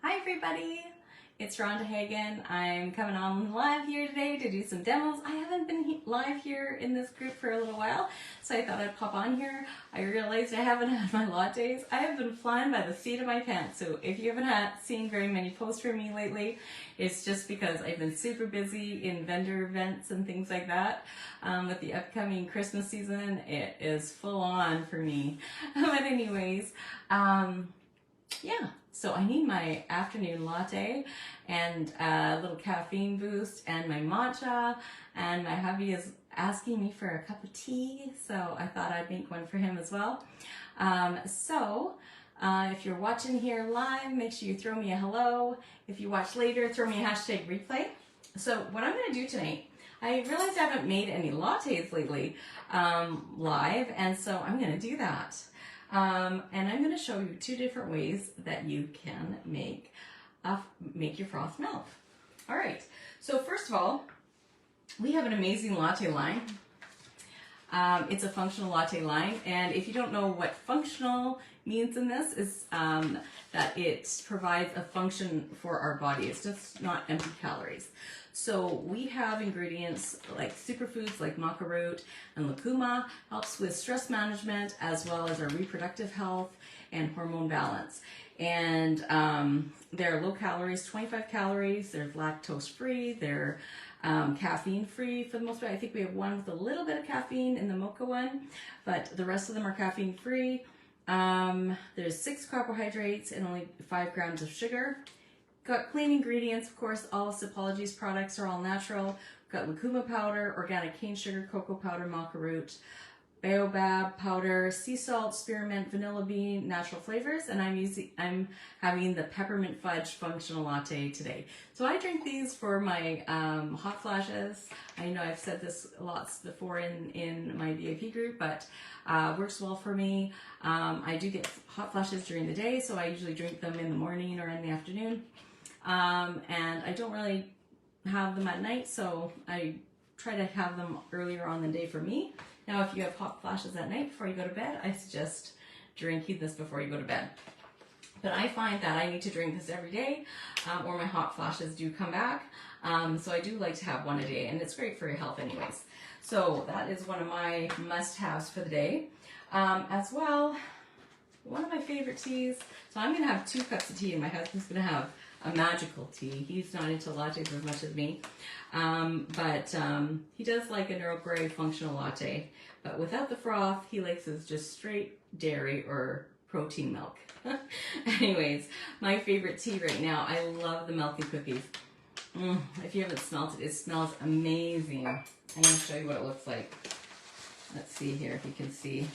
Hi everybody, it's Rhonda Hagen. I'm coming on live here today to do some demos. I haven't been live here in this group for a little while, so I thought I'd pop on here. I realized I haven't had my lattes. I have been flying by the seat of my pants, so if you haven't seen very many posts from me lately, it's just because I've been super busy in vendor events and things like that. With the upcoming Christmas season, it is full on for me. But anyways, yeah, so I need my afternoon latte and a little caffeine boost and my matcha, and my hubby is asking me for a cup of tea, so I thought I'd make one for him as well. If you're watching here live, make sure you throw me a hello. If you watch later, throw me a hashtag replay. So what I'm going to do tonight, I realized I haven't made any lattes lately live, and so I'm going to do that. And I'm going to show you two different ways that you can make your froth melt. All right, so first of all, we have an amazing latte line. It's a functional latte line, and if you don't know what functional means in this, is that it provides a function for our body. It's just not empty calories. So we have ingredients like superfoods like maca root and lucuma, helps with stress management as well as our reproductive health and hormone balance. And they're low calories, 25 calories, they're lactose free, they're caffeine free for the most part. I think we have one with a little bit of caffeine in the mocha one, but the rest of them are caffeine free. There's 6 carbohydrates and only 5 grams of sugar. Got clean ingredients, of course. All Sipology's products are all natural. Got lucuma powder, organic cane sugar, cocoa powder, maca root, baobab powder, sea salt, spearmint, vanilla bean, natural flavors, and I'm having the peppermint fudge functional latte today. So I drink these for my hot flashes. I know I've said this lots before in my VIP group, but works well for me. I do get hot flashes during the day, so I usually drink them in the morning or in the afternoon. And I don't really have them at night, so I try to have them earlier on in the day for me. Now, if you have hot flashes at night before you go to bed, I suggest drinking this before you go to bed. But I find that I need to drink this every day, or my hot flashes do come back. So I do like to have one a day, and it's great for your health anyways. So that is one of my must-haves for the day. As well, one of my favorite teas. So I'm going to have 2 cups of tea, and my husband's going to have a magical tea. He's not into lattes as much as me, but he does like an Earl Grey functional latte, but without the froth. He likes his just straight dairy or protein milk. Anyways, my favorite tea right now, I love the Milky Cookies. If you haven't smelled it, it smells amazing. I'm going to show you what it looks like. Let's see here if you can see.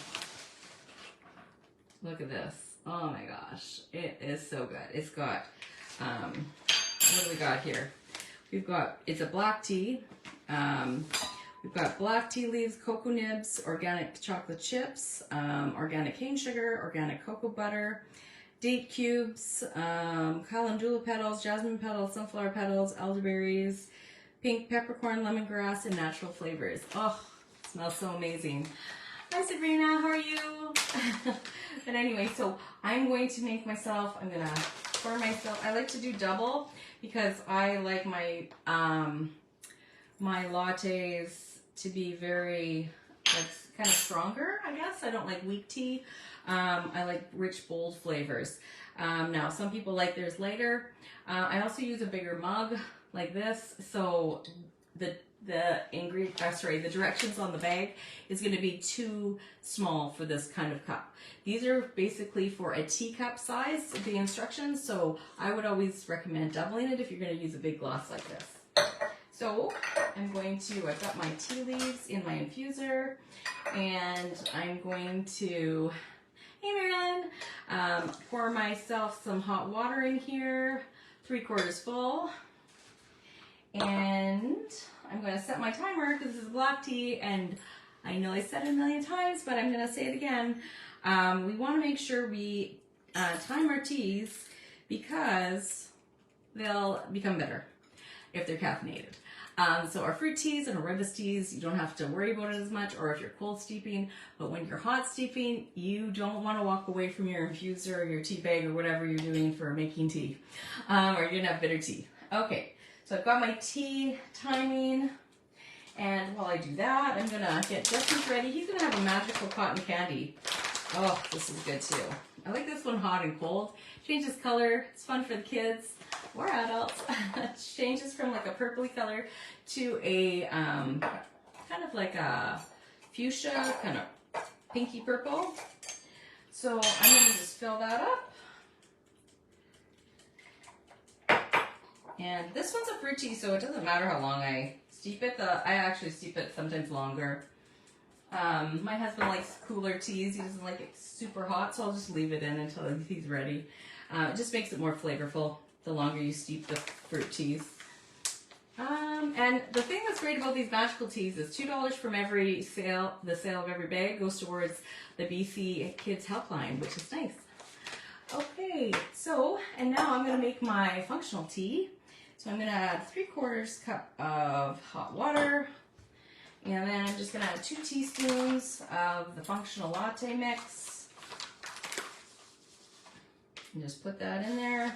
Look at this. Oh my gosh, it is so good. It's got what do we got here? It's a black tea. We've got black tea leaves, cocoa nibs, organic chocolate chips, organic cane sugar, organic cocoa butter, date cubes, calendula petals, jasmine petals, sunflower petals, elderberries, pink peppercorn, lemongrass, and natural flavors. Oh, it smells so amazing. Hi Sabrina, how are you? But anyway, so I'm going to make myself, I like to do double because I like my my lattes to be very, like, kind of stronger, I guess. I don't like weak tea. I like rich, bold flavors. Now, some people like theirs lighter. I also use a bigger mug like this, so the directions on the bag is going to be too small for this kind of cup. These are basically for a teacup size, the instructions, so I would always recommend doubling it if you're going to use a big glass like this. So I've got my tea leaves in my infuser, and I'm going to, hey Marilyn, pour myself some hot water in here, 3/4 full, and I'm going to set my timer because this is black tea, and I know I said it a million times, but I'm going to say it again. We want to make sure we time our teas because they'll become better. if they're caffeinated. So our fruit teas and our rooibos teas, you don't have to worry about it as much, or if you're cold steeping. But when you're hot steeping, you don't want to walk away from your infuser or your tea bag or whatever you're doing for making tea, or you're gonna have bitter tea. Okay, so I've got my tea timing, and while I do that, I'm gonna get Justin's ready. He's gonna have a magical cotton candy. Oh, this is good too. I like this one hot and cold. Changes color. It's fun for the kids or adults. It changes from like a purpley color to a kind of like a fuchsia, kind of pinky purple. So I'm going to just fill that up. And this one's a fruit tea, so it doesn't matter how long I steep it. I actually steep it sometimes longer. My husband likes cooler teas. He doesn't like it super hot, so I'll just leave it in until he's ready. It just makes it more flavorful the longer you steep the fruit teas. And the thing that's great about these magical teas is $2 from every sale. The sale of every bag goes towards the BC Kids Helpline, which is nice. Okay, so, and now I'm going to make my functional tea. So I'm going to add 3/4 cup of hot water. And then I'm just going to add 2 teaspoons of the functional latte mix. And just put that in there.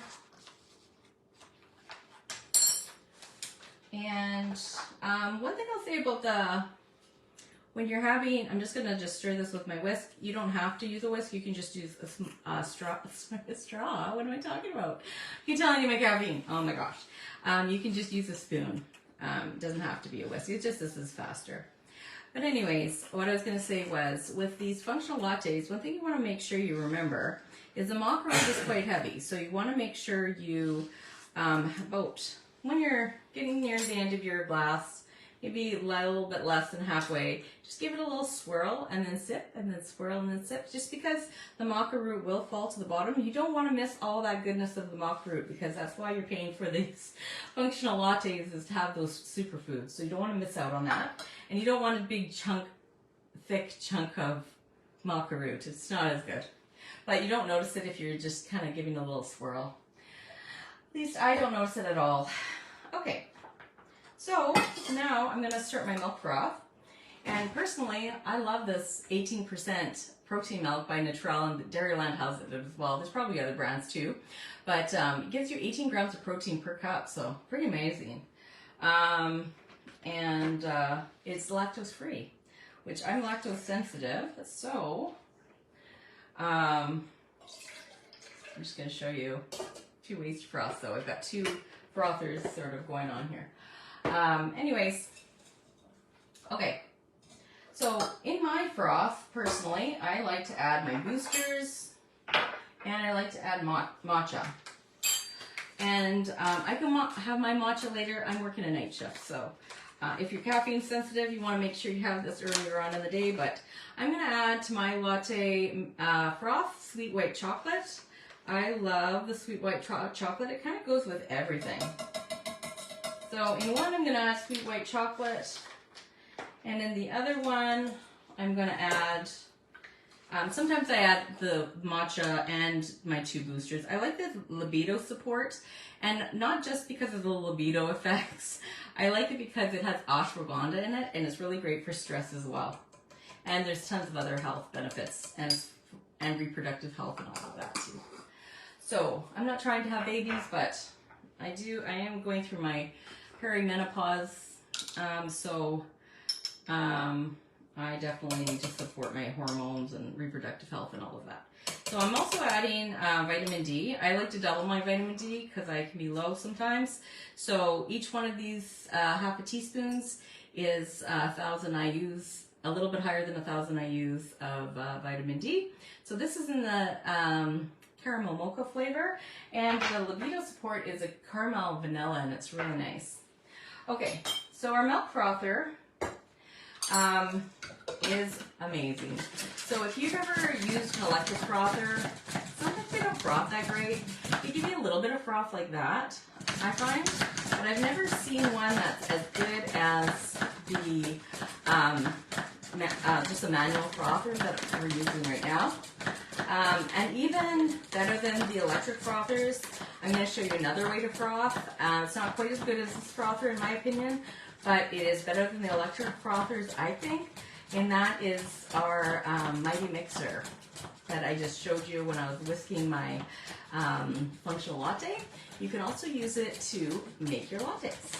And one thing I'll say about when you're having, I'm just going to stir this with my whisk. You don't have to use a whisk. You can just use a straw. What am I talking about? You're telling me my caffeine. Oh my gosh. You can just use a spoon. It doesn't have to be a whisk. It's just this is faster. But anyways, what I was going to say was, with these functional lattes, one thing you want to make sure you remember is the macaron is quite heavy. So you want to make sure you, about when you're getting near the end of your glass, maybe a little bit less than halfway, just give it a little swirl and then sip, and then swirl and then sip, just because the maca root will fall to the bottom. You don't want to miss all that goodness of the maca root, because that's why you're paying for these functional lattes, is to have those superfoods. So you don't want to miss out on that. And you don't want a big chunk, thick chunk of maca root. It's not as good. But you don't notice it if you're just kind of giving a little swirl. At least I don't notice it at all. Okay. So now I'm going to start my milk froth. And personally, I love this 18% protein milk by Natrel, and Dairyland has it as well. There's probably other brands too. But it gives you 18 grams of protein per cup, so pretty amazing. And it's lactose free, which I'm lactose sensitive. So I'm just going to show you 2 ways to froth. So I've got 2 frothers sort of going on here. Anyways, okay, so in my froth, personally, I like to add my boosters, and I like to add matcha. And I can have my matcha later. I'm working a night shift, so if you're caffeine sensitive, you want to make sure you have this earlier on in the day. But I'm going to add to my latte froth sweet white chocolate. I love the sweet white chocolate. It kind of goes with everything. So in one, I'm going to add sweet white chocolate, and in the other one, I'm going to add, sometimes I add the matcha and my 2 boosters. I like the libido support, and not just because of the libido effects. I like it because it has ashwagandha in it, and it's really great for stress as well. And there's tons of other health benefits and reproductive health and all of that too. So I'm not trying to have babies, but I am going through my perimenopause, so I definitely need to support my hormones and reproductive health and all of that. So I'm also adding vitamin D. I like to double my vitamin D because I can be low sometimes. So each one of these half a teaspoons is 1,000 IUs, a little bit higher than 1,000 IUs of vitamin D. So this is in the caramel mocha flavor, and the libido support is a caramel vanilla, and it's really nice. Okay, so our milk frother is amazing. So if you've ever used an electric frother, sometimes they don't froth that great. They give you a little bit of froth like that, I find, but I've never seen one that's as good as the just a manual frother that we're using right now. And even better than the electric frothers, I'm going to show you another way to froth. It's not quite as good as this frother in my opinion, but it is better than the electric frothers, I think. And that is our mighty mixer that I just showed you when I was whisking my functional latte. You can also use it to make your lattes.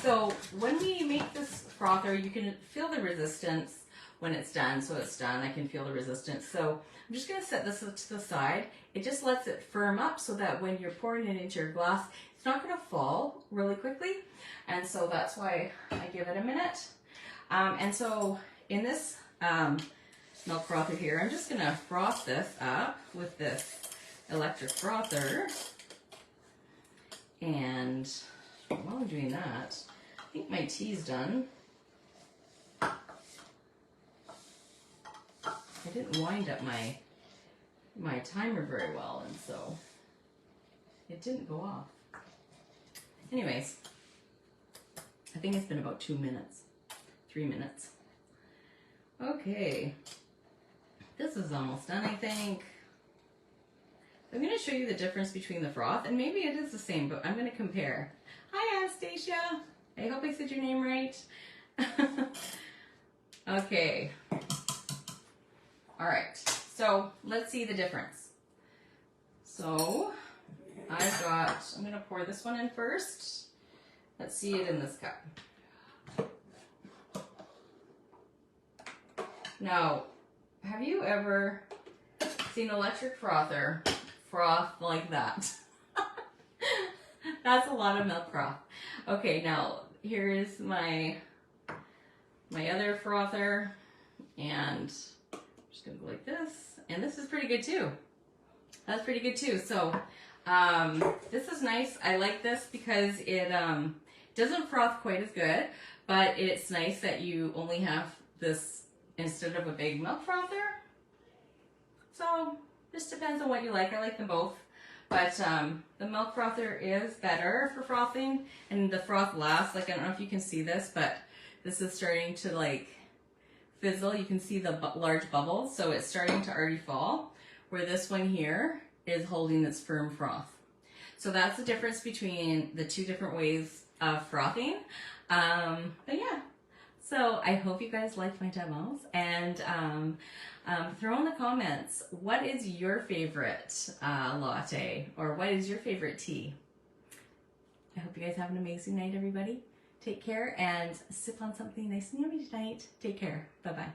So when we make this frother, you can feel the resistance when it's done. So it's done, I can feel the resistance. So I'm just going to set this to the side. It just lets it firm up so that when you're pouring it into your glass, it's not going to fall really quickly. And so that's why I give it a minute. And so in this milk frother here, I'm just going to froth this up with this electric frother. And while I'm doing that, I think my tea's done. I didn't wind up my timer very well, and so it didn't go off. Anyways, I think it's been about 2 minutes, 3 minutes. Okay, this is almost done, I think. I'm going to show you the difference between the froth, and maybe it is the same, but I'm going to compare. Hi, Anastasia. I hope I said your name right. Okay. All right, so let's see the difference. So I'm going to pour this one in first. Let's see it in this cup. Now, have you ever seen an electric frother froth like that? That's a lot of milk froth. Okay, now here's my other frother, and I'm just gonna go like this, and this is pretty good too. That's pretty good too. So this is nice. I like this because it doesn't froth quite as good, but it's nice that you only have this instead of a big milk frother. So this depends on what you like. I like them both. But the milk frother is better for frothing, and the froth lasts. Like, I don't know if you can see this, but this is starting to like fizzle. You can see the large bubbles, so it's starting to already fall, where this one here is holding its firm froth. So that's the difference between the two different ways of frothing. But yeah, so I hope you guys liked my demos, and throw in the comments, what is your favorite latte, or what is your favorite tea? I hope you guys have an amazing night, everybody. Take care and sip on something nice and yummy tonight. Take care. Bye-bye.